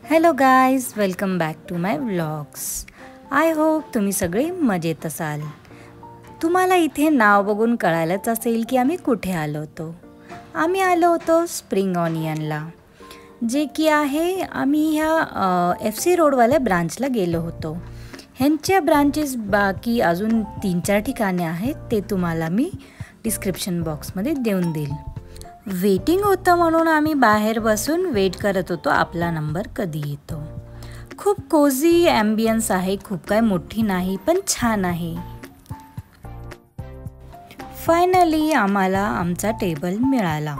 Hello guys, welcome back to my vlogs. I hope तुम्ही सगळे मजेत असाल. तुम्हाला इथे नाव बघून कळालंच असेल की आम्ही कुठे आलो होतो. आम्ही आलो होतो स्प्रिंग ऑनियनला, जे की आहे आम्ही ह्या FC रोडवाल्या ब्रांचला गेलो होतो. ह्यांच्या ब्रांचेस बाकी अजून 3-4 ठिकाणे आहेत, ते तुम्हाला मी डिस्क्रिप्शन बॉक्समध्ये देऊन देईल. वेटिंग होतं म्हणून आम्ही बाहेर बसून वेट करत होतो आपला नंबर कधी येतो. खूप कोझी ॲम्बियन्स आहे, खूप काय मोठी नाही पण छान आहे. फायनली आम्हाला आमचा टेबल मिळाला.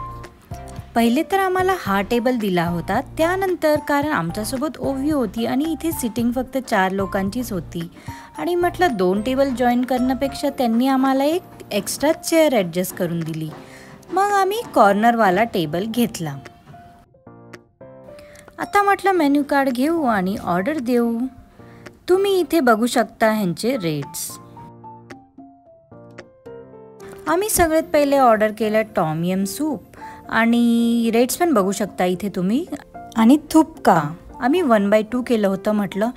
पहिले तर आम्हाला हा टेबल दिला होता, त्यानंतर कारण आमच्यासोबत ओवी होती आणि इथे सिटिंग फक्त 4 लोकांचीच होती आणि म्हटलं 2 टेबल जॉईन करण्यापेक्षा त्यांनी आम्हाला एक एक्स्ट्रा चेअर ॲडजस्ट करून दिली. मग आम्ही कॉर्नरवाला टेबल घेतला. आता म्हटलं मेन्यू कार्ड घेऊ आणि ऑर्डर देऊ. तुम्ही इथे बघू शकता ह्यांचे रेट्स. आम्ही सगळ्यात पहिले ऑर्डर केलं टॉम सूप आणि रेट्स पण बघू शकता इथे तुम्ही. आणि थुपका आम्ही 1/2 केलं होतं. म्हटलं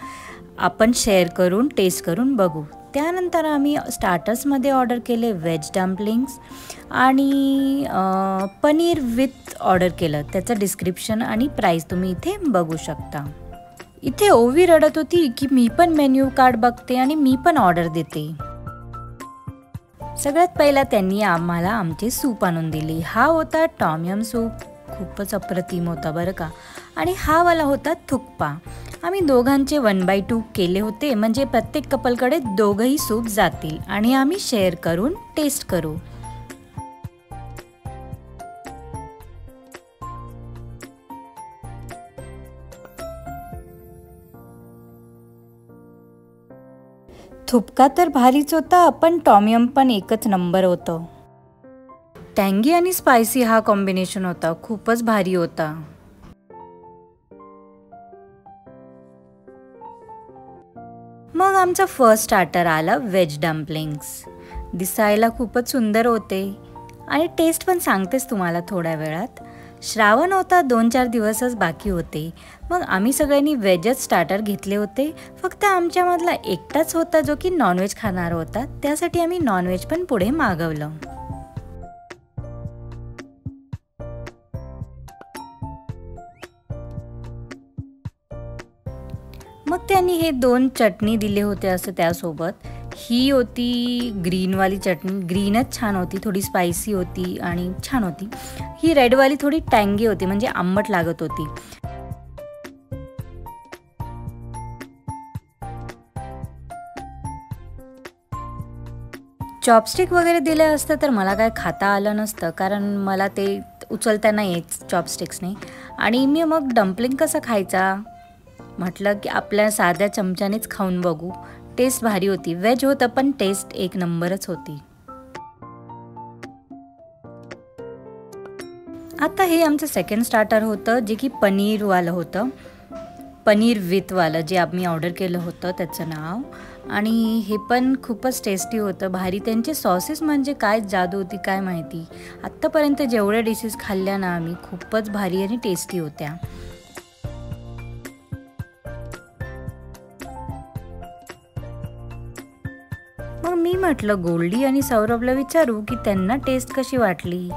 आपण शेअर करून टेस्ट करून बघू. त्यानंतर आम्ही स्टार्टर्समध्ये ऑर्डर केले व्हेज डम्पलिंग्स आणि पनीर विथ ऑर्डर केलं. त्याचं डिस्क्रिप्शन आणि प्राईस तुम्ही इथे बघू शकता. इथे ओवी रडत होती की मी पण मेन्यू कार्ड बघते आणि मी पण ऑर्डर देते. सगळ्यात पहिला त्यांनी आम्हाला आमचे सूप आणून दिली. हा होता टॉम सूप, खूपच अप्रतिम होता बरं का. आणि हा वाला होता थुक्पा. आम्ही दोघांचे 1/2 केले होते, म्हणजे प्रत्येक कपलकडे दोघंही सूप जातील आणि आम्ही शेअर करून टेस्ट करू. थुपका तर भारीच होता, पण टॉम पण एकच नंबर होतं. टँगी आणि स्पायसी हा कॉम्बिनेशन होता, खूपच भारी होता. मग आमचा फर्स्ट स्टार्टर आला व्हेज डम्पलिंग्स. दिसायला खूपच सुंदर होते आणि टेस्ट पण सांगतेच तुम्हाला थोड्या वेळात. श्रावण होता, 2-4 दिवसच बाकी होते. मग आम्ही सगळ्यांनी व्हेजच स्टार्टर घेतले होते. फक्त आमच्यामधला एकटाच होता जो की नॉनव्हेज खाणार होता, त्यासाठी आम्ही नॉनव्हेज पण पुढे मागवलं. मग त्यांनी हे 2 चटणी दिले होते असं त्यासोबत. ही होती ग्रीनवाली चटणी, ग्रीनच छान होती, थोडी स्पायसी होती आणि छान होती. ही रेडवाली थोडी टँगी होती, म्हणजे आंबट लागत होती. चॉपस्टिक वगैरे दिले असतं तर मला काय खाता आलं नसतं, कारण मला ते उचलता नाही येत चॉपस्टिक्सने. आणि मी मग डम्पलिंग कसं खायचा म्हटलं की आपल्या साध्या चमच्यानेच खाऊन बघू. टेस्ट भारी होती. व्हेज होतं पण टेस्ट एक नंबरच होती. आता हे आमचं सेकंड स्टार्टर होतं, जे की पनीरवालं होतं, पनीर विथवालं, जे आम्ही ऑर्डर केलं होतं त्याचं नाव. आणि हे पण खूपच टेस्टी होतं, भारी. त्यांचे सॉसेस म्हणजे काय जादू होती काय माहिती. आत्तापर्यंत जेवढ्या डिशेस खाल्ल्या ना आम्ही, खूपच भारी आणि टेस्टी होत्या. मग मी म्हटलं गोल्डी आणि सौरभला विचारू की त्यांना टेस्ट कशी वाटली.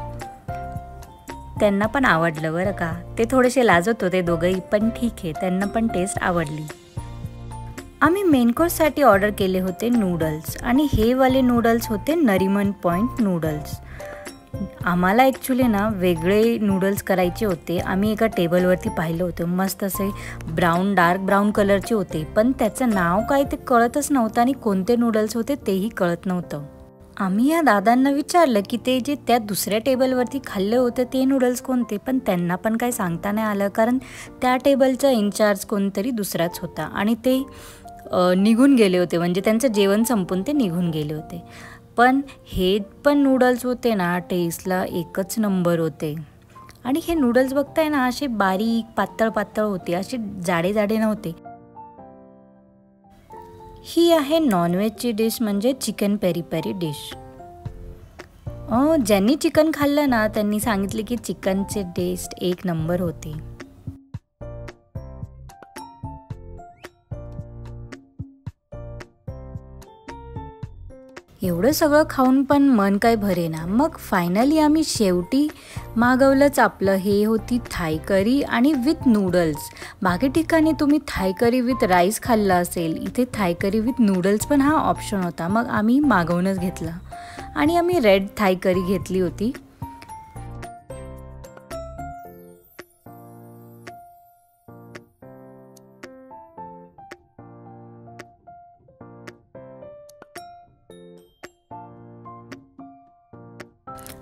त्यांना पण आवडलं बरं का. ते थोडेसे लाजत होते दोघंही, पण ठीक आहे, त्यांना पण टेस्ट आवडली. आम्ही मेन कोर्ससाठी ऑर्डर केले होते नूडल्स आणि हे वाले नूडल्स होते नरिमन पॉईंट नूडल्स. आम्हाला ॲक्च्युली ना वेगळे नूडल्स करायचे होते. आम्ही एका टेबलवरती पाहिलं होतं, मस्त असे डार्क ब्राऊन कलरचे होते, पण त्याचं नाव काय ते कळतच नव्हतं आणि कोणते नूडल्स होते तेही कळत नव्हतं. आम्ही या दादांना विचारलं की ते जे त्या दुसऱ्या टेबलवरती खाल्ले होते ते नूडल्स कोणते, पण त्यांना पण काही सांगता नाही आलं, कारण त्या टेबलचा इन्चार्ज कोणतरी दुसराच होता आणि ते निघून गेले होते, म्हणजे त्यांचं जेवण संपून ते निघून गेले होते. पण हे पण नूडल्स होते ना, टेस्टला एकच नंबर होते. आणि हे नूडल्स बघताय ना, असे बारीक पातळ पातळ होते, असे जाडे जाडे नव्हते. ही आहे नॉनव्हेजची डिश, म्हणजे चिकन पेरी पेरी डिश. ज्यांनी चिकन खाल्लं ना त्यांनी सांगितले की चिकनचे टेस्ट एक नंबर होते. एवढं सगळं खाऊन पण मन काय भरेना. मग फायनली आम्ही शेवटी मागवलंच आपलं. हे होती थाई करी आणि विथ नूडल्स. बाकी ठिकाणी तुम्ही थाई करी विथ राईस खाल्लं असेल, इथे थाई करी विथ नूडल्स पण हा ऑप्शन होता. मग आम्ही मागवूनच घेतला आणि आम्ही रेड थाई करी घेतली होती.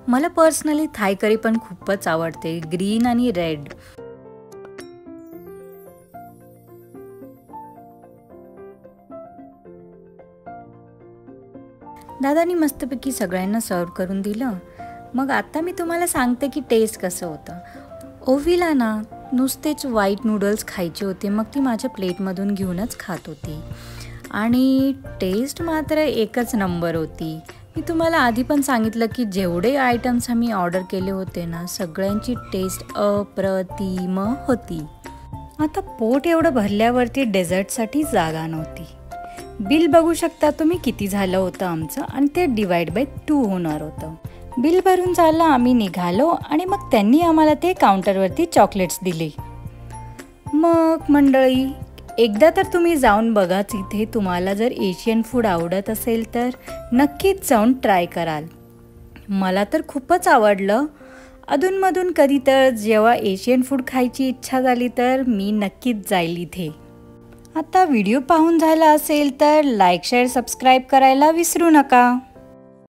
मला पर्सनली थाई करी पण खूपच आवडते, ग्रीन आणि रेड. दादानी मस्तपैकी सगळ्यांना सर्व करून दिलं. मग आता मी तुम्हाला सांगते की टेस्ट कसं होतं. ओवीला ना नुसतेच व्हाईट नूडल्स खायचे होते, मग ती माझ्या प्लेटमधून घेऊनच खात होती आणि टेस्ट मात्र एकच नंबर होती. मी तुम्हाला आधी पण सांगितलं की जेवढे आयटम्स आम्ही ऑर्डर केले होते ना, सगळ्यांची टेस्ट अप्रतिम होती. आता पोट एवढं भरल्यावरती डेझर्टसाठी जागा नव्हती. बिल बघू शकता तुम्ही किती झालं होतं आमचं, आणि ते डिवाइड बाय 2 होणार होतं. बिल भरून झालं, आम्ही निघालो आणि मग त्यांनी आम्हाला ते काउंटरवरती चॉकलेट्स दिले. मग मंडळी, एकदा तर तुम्ही जाऊन बघाच इथे. तुम्हाला जर एशियन फूड आवडत असेल तर नक्कीच जाऊन ट्राय कराल. मला तर खूपच आवडलं. अधूनमधून कधी तर जेव्हा एशियन फूड खायची इच्छा झाली तर मी नक्कीच जाईल इथे. आता व्हिडिओ पाहून झाला असेल तर लाईक, शेअर, सबस्क्राईब करायला विसरू नका.